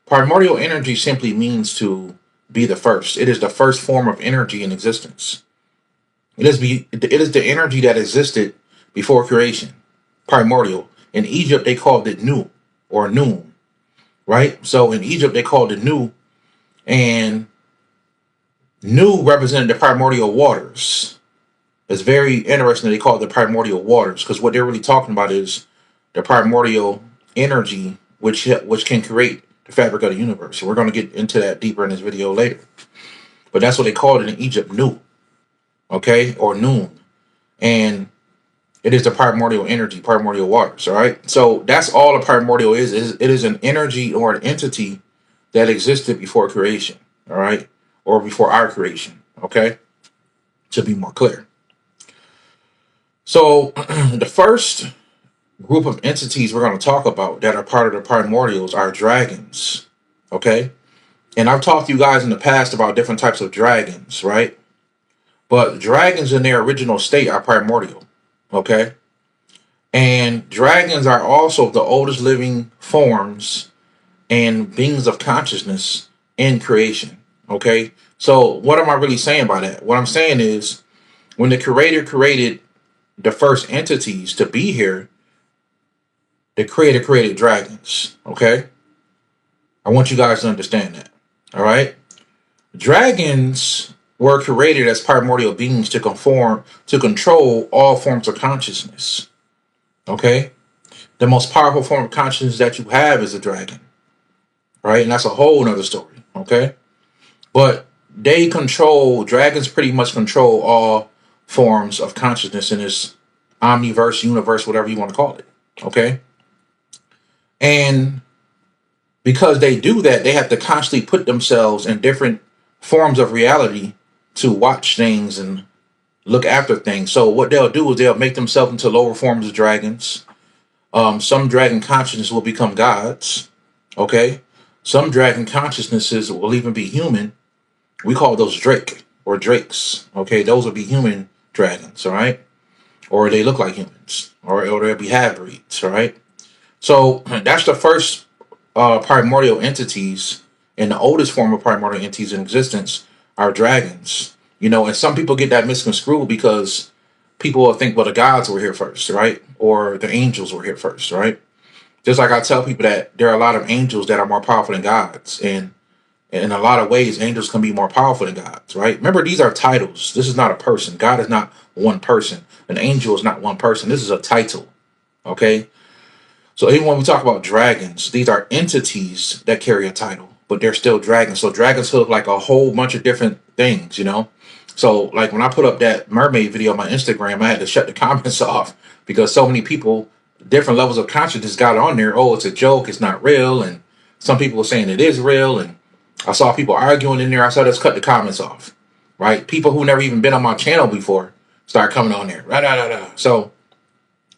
Primordial energy simply means to be the first. It is the first form of energy in existence. It is the energy that existed before creation. Primordial. In Egypt, they called it Nu or Noon, right? So in Egypt, they called it Nu, and Nu represented the primordial waters. It's very interesting that they call it the primordial waters, because what they're really talking about is the primordial energy which can create the fabric of the universe. So we're going to get into that deeper in this video later. But that's what they called it in Egypt, Nu, okay, or Noon. And it is the primordial energy, primordial waters, all right? So that's all a primordial is. It is an energy or an entity that existed before creation, all right? Or before our creation, okay? To be more clear. So the first group of entities we're going to talk about that are part of the primordials are dragons, okay? And I've talked to you guys in the past about different types of dragons, right? But dragons in their original state are primordial, okay? And dragons are also the oldest living forms and beings of consciousness in creation, okay? So what am I really saying by that? What I'm saying is when the creator created the first entities to be here, the creator created dragons, okay? I want you guys to understand that, all right? Dragons were created as primordial beings to control all forms of consciousness, okay? The most powerful form of consciousness that you have is a dragon, right? And that's a whole nother story, okay? But dragons pretty much control all forms of consciousness in this omniverse, universe, whatever you want to call it, okay? And because they do that, they have to constantly put themselves in different forms of reality to watch things and look after things. So what they'll do is they'll make themselves into lower forms of dragons. Some dragon consciousness will become gods, okay? Some dragon consciousnesses will even be human. We call those Drake or Drakes, okay? Those will be human dragons, all right? Or they look like humans, or they'll be half-breeds, all right? So that's the first primordial entities, and the oldest form of primordial entities in existence are dragons. You know, and some people get that misconstrued because people will think, well, the gods were here first, right? Or the angels were here first, right? Just like I tell people that there are a lot of angels that are more powerful than gods. And in a lot of ways, angels can be more powerful than gods, right? Remember, these are titles. This is not a person. God is not one person. An angel is not one person. This is a title, okay? So even when we talk about dragons, these are entities that carry a title, but they're still dragons. So dragons look like a whole bunch of different things, you know? So like when I put up that mermaid video on my Instagram, I had to shut the comments off because so many people, different levels of consciousness got on there. Oh, it's a joke. It's not real. And some people were saying it is real. And I saw people arguing in there. I said, let's cut the comments off, right? People who never even been on my channel before start coming on there. So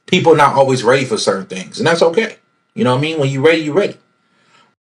people are not always ready for certain things, and that's okay. You know what I mean? When you're ready, you're ready.